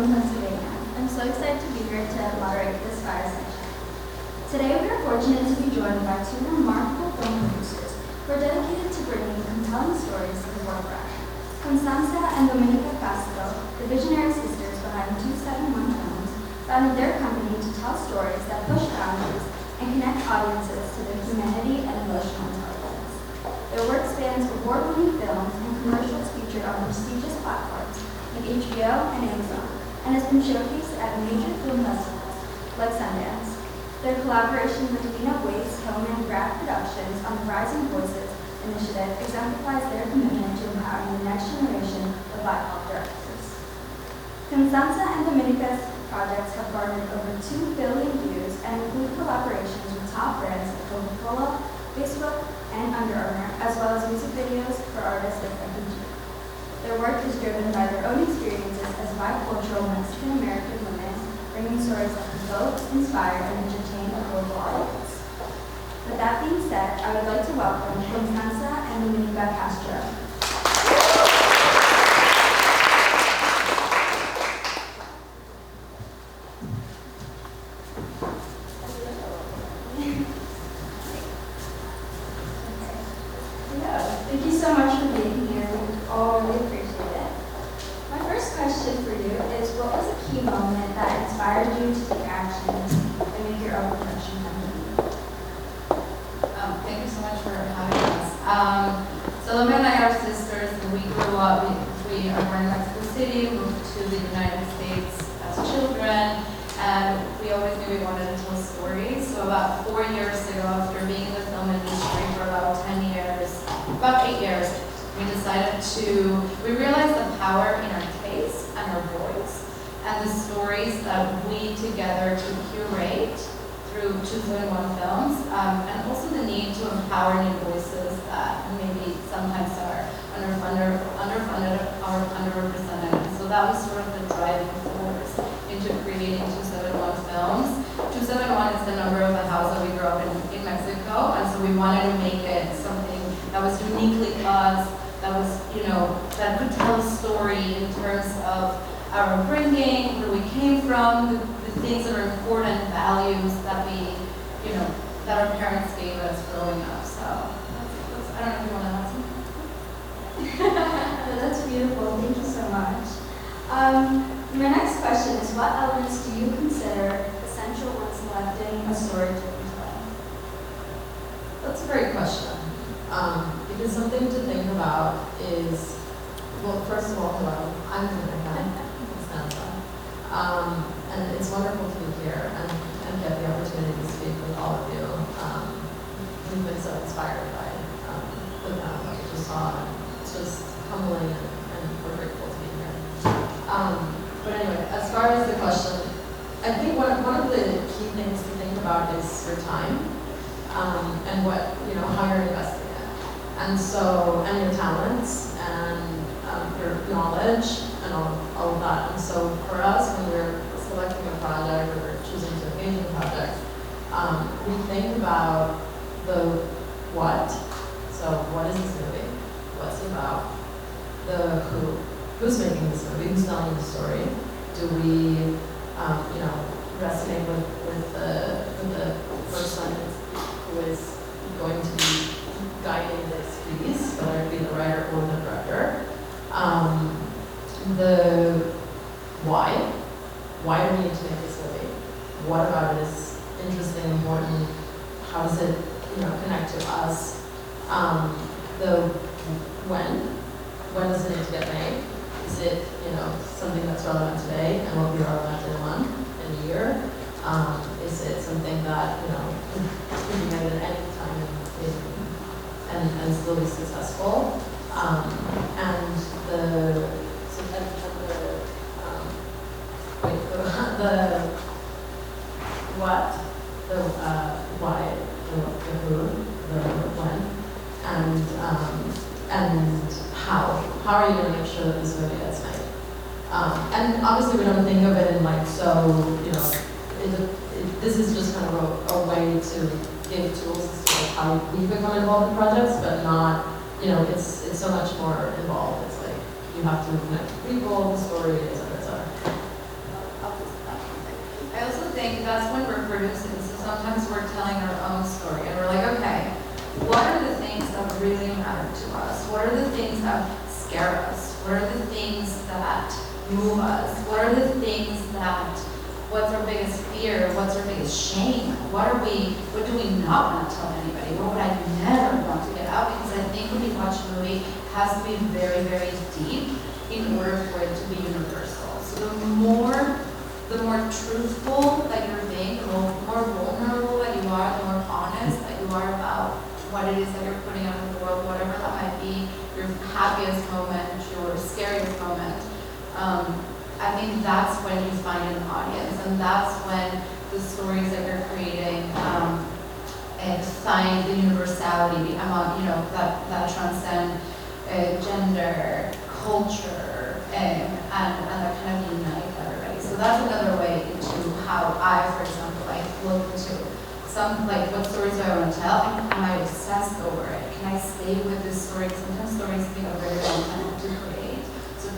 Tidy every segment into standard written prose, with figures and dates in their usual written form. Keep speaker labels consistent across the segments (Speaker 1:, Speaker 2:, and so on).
Speaker 1: from Pennsylvania. I'm so excited to be here to moderate this Fireside chat. Today we are fortunate to be joined by two remarkable film producers who are dedicated to bringing compelling stories to the forefront. Constanza and Doménica Castro, the visionary sisters behind 271 Films, founded their company to tell stories that push boundaries and connect audiences to their humanity and emotional intelligence. Their work spans award-winning films and commercials featured on prestigious platforms like HBO and Amazon, and has been showcased at major film festivals like Sundance. Their collaboration with Lena Waite's Hillman Graph Productions on the Rising Voices initiative exemplifies their commitment to empowering the next generation of BIPOC directors. Constanza and Doménica's projects have garnered over 2 billion views and include collaborations with top brands like Coca-Cola, Facebook, and Under Armour, as well as music videos for artists like Becky G. Their work is driven by their own experiences as bicultural Mexican-American women, bringing stories that provoke, inspire, and entertain a global audience. With that being said, I would like to welcome Constanza and Doménica Castro. Thank you so much for being here. We all really appreciate it. My first question for you is, what was a key moment that inspired you to take action and make your own production company?
Speaker 2: Thank you so much for having us. So Loma and I are sisters, and we grew up, we are born in Mexico City, moved to the United States as children, and we always knew we wanted to tell stories. So about 4 years ago, after being in the film industry for about 10 years, about 8 years, we realized the power in our taste and our voice, and the stories that we together could curate through 271 Films, and also the need to empower new voices that maybe sometimes are underfunded or underrepresented. And so that was sort of the driving force into creating 271 Films. 271 is the number of the house that we grew up in Mexico, and so we wanted to make it something that was uniquely us, that was, that could tell a story in terms of our upbringing, where we came from, the things that are important, values that we, that our parents gave us growing up. So I don't know if you want to add something.
Speaker 1: That's beautiful. Thank you so much. My next question is, what elements do you consider essential when selecting a story to retell?
Speaker 3: That's a great question. Because something to think about is, well, first of all, hello, I'm Constanza. And it's wonderful to be here and get the opportunity to speak with all of you. We've been so inspired by the panel that we just saw. It's just humbling and we're grateful to be here. But anyway, as far as the question, I think one of the key things to think about is your time and what, how you're investing. And so, and your talents, and your knowledge, and all of that. And so for us, when we're selecting a project, or we're choosing to engage in a project, we think about the what. So what is this movie? What's it about? The who's making this movie? Who's telling the story? Do we, resonate with the person who is going to be guiding this piece, whether it be the writer or the director. The why. Why do we need to make this movie? What about it is interesting, important? How does it, connect to us? The when. When does it need to get made? Is it, something that's relevant today and will be relevant in a month, in a year? Is it something that, can be made at any time and still be successful? And the what, the why, the who, the when, and how. How are you going to make sure that this movie gets made? And obviously we don't think of it in this is just kind of a way to give tools as to how we become involved in projects, but not, it's so much more involved. It's like you have to connect people, the story, et cetera, et cetera.
Speaker 2: think that's when we're producing. So sometimes we're telling our own story and we're like, okay, what are the things that really matter to us? What are the things that scare us? What are the things that move us? What are the things that, what's our biggest fear? What's our biggest shame? What do we not want to tell anybody? What would I never want to get out? Because I think when you watch a movie, it has to be very, very deep in order for it to be universal. So the more truthful that you're being, the more vulnerable that you are, the more honest that you are about what it is that you're putting out in the world, whatever that might be, your happiest moment, your scariest moment. I think that's when you find an audience, and that's when the stories that you're creating find the universality among, that transcend gender, culture, and that kind of unite everybody. So that's another way into how I, for example, look into what stories do I want to tell? Am I obsessed over it? Can I stay with this story? Sometimes stories take a very long time to create. So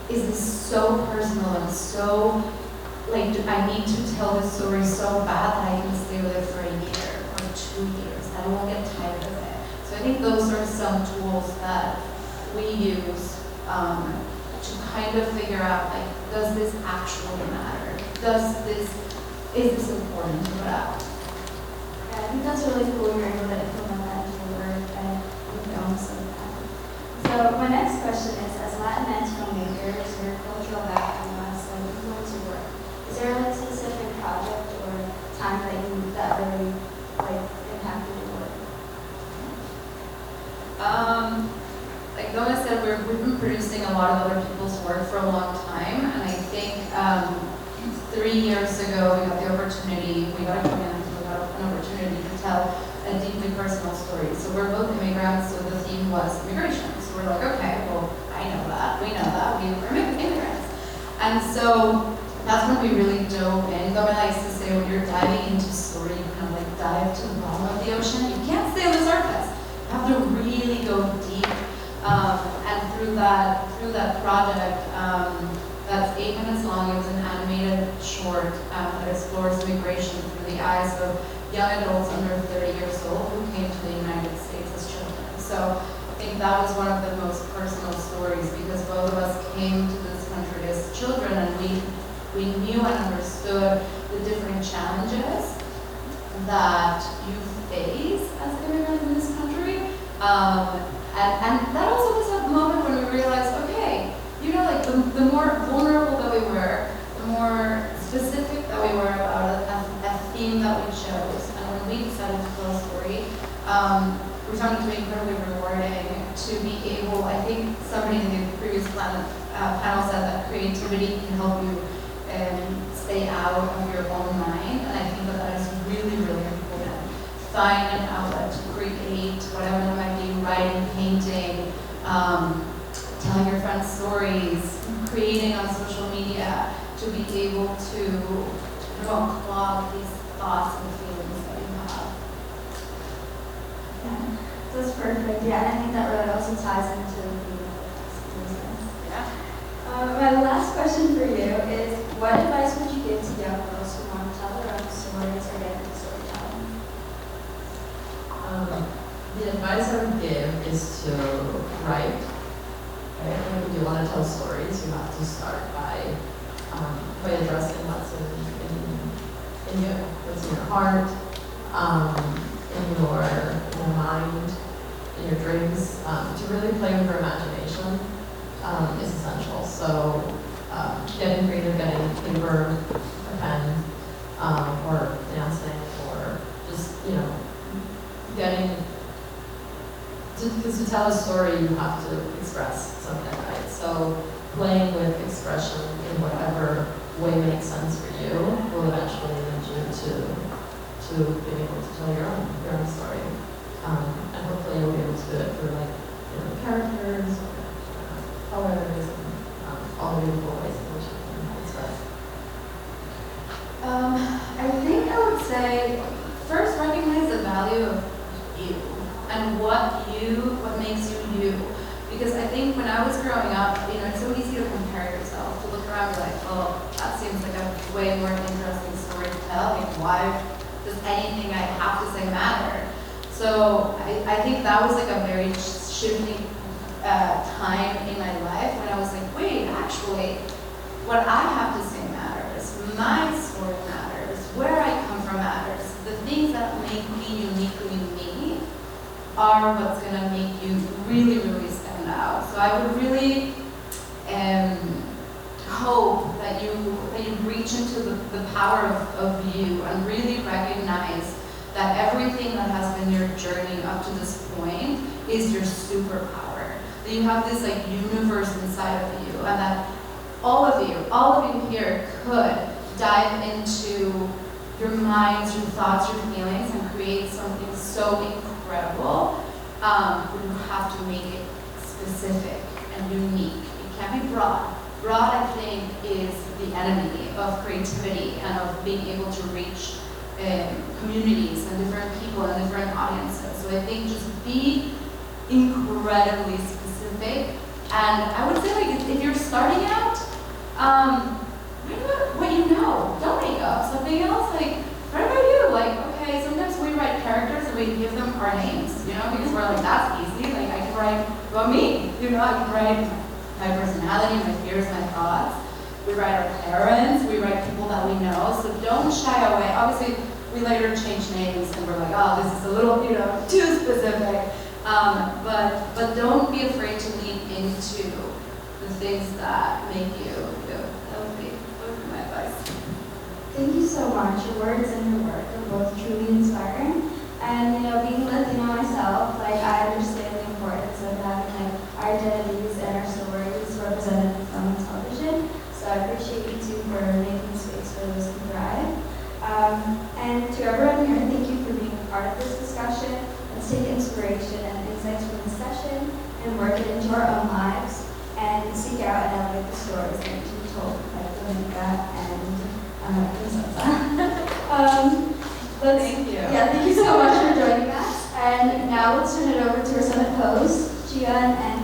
Speaker 2: is this so personal and so, do I need to tell this story so bad that I can stay with it for a year or 2 years, that I won't get tired of it? So I think those are some tools that we use to kind of figure out, does this actually matter? Is this important to put out?
Speaker 1: Yeah, I think that's really cool you're able to implement that into your work and with your own stuff. So my next question is, as Latinx filmmakers, your cultural background must influence your work. Is there a specific project or time that really impacted your work?
Speaker 2: Like Donna said, we've been producing a lot of other people's work for a long time, and I think 3 years ago we got an opportunity to tell a deeply personal story. So we're both immigrants, so the theme was immigration. So we're like, okay, well, I know that, we know that, we're immigrants. And so that's when we really dove in. Donna likes to say, when you're diving into story, you kind of dive to the bottom of the ocean. You can't stay on the surface. You have to really go deep. And through that project, that's 8 minutes long. It was an animated short that explores immigration through the eyes of young adults under 30 years old who came to the United States as children. So I think that was one of the most personal stories, because both of us came to this country as children, and we knew and understood the different challenges that you face as immigrants in this country. And that also was a moment when we realized, okay, the more vulnerable that we were, the more specific that we were about a theme that we chose. And when we decided to tell a story, we found it to be incredibly rewarding to be able, I think somebody in the previous panel said that creativity can help you stay out of your own mind. And I think that is really, really important. Find an outlet to create, whatever that might be, writing, painting, telling your friends stories, creating on social media, to be able to unclog these thoughts and feelings that you have.
Speaker 1: Yeah, that's perfect. Yeah, and I think that really also ties into the theme of business.
Speaker 2: Yeah.
Speaker 1: My last question for you is, what advice would you give to young girls who want to tell their own stories or get into storytelling?
Speaker 3: The advice I would give is to write. Right? If you want to tell stories, you have to start by addressing what's in you, what's in your heart, in your mind, in your dreams. To really play with your imagination is essential. So getting creative, getting paper, a pen, or dancing, or just getting. To tell a story, you have to express something, right? So playing with expression in whatever way makes sense for you will eventually lead you to being able to tell your own story. And hopefully you'll be able to do it through characters, colors, and all the beautiful ways in which you can express.
Speaker 2: I think I would say, first recognize the value of you. And what makes you you. Because I think when I was growing up, it's so easy to compare yourself, to look around around and be like, oh, that seems like a way more interesting story to tell. Like, why does anything I have to say matter? So I think that was like a very shifting time in my life when I was like, wait, actually, what I have to say matters. My story matters. Where I come from matters. The things that make me uniquely me are what's going to make you really, really stand out. So I would really hope that you reach into the power of you and really recognize that everything that has been your journey up to this point is your superpower. That you have this like universe inside of you, and that all of you here could dive into your minds, your thoughts, your feelings, and create something so incredible. But you have to make it specific and unique. It can't be broad. Broad, I think, is the enemy of creativity and of being able to reach communities and different people and different audiences. So I think just be incredibly specific. And I would say, like, if you're starting out, write about what you know. Don't make up something else. Like, write about you. Like, okay, sometimes we write characters and we give them our names, you know, because we're like, that's easy. Like, I can write about me, you know, I can write my personality, my fears, my thoughts. We write our parents, we write people that we know, so don't shy away. Obviously, we later change names and we're like, oh, this is a little, you know, too specific. But don't be afraid to lean into the things that make you. That would be my advice.
Speaker 1: Thank you so much. Your words and your work are both truly inspiring. And you know, being Latina myself, like I understand the importance of having like our identities and our stories represented in film and television. So I appreciate you two for making space for those to thrive. And to everyone here, thank you for being a part of this discussion. Let's take inspiration and insights from this session and work it into our own lives and seek out and elevate the stories that need to be told by Doménica and Constanza.
Speaker 2: Thank you.
Speaker 1: Yeah, thank you so much for joining us. And now let's turn it over to our summit hosts, Gian and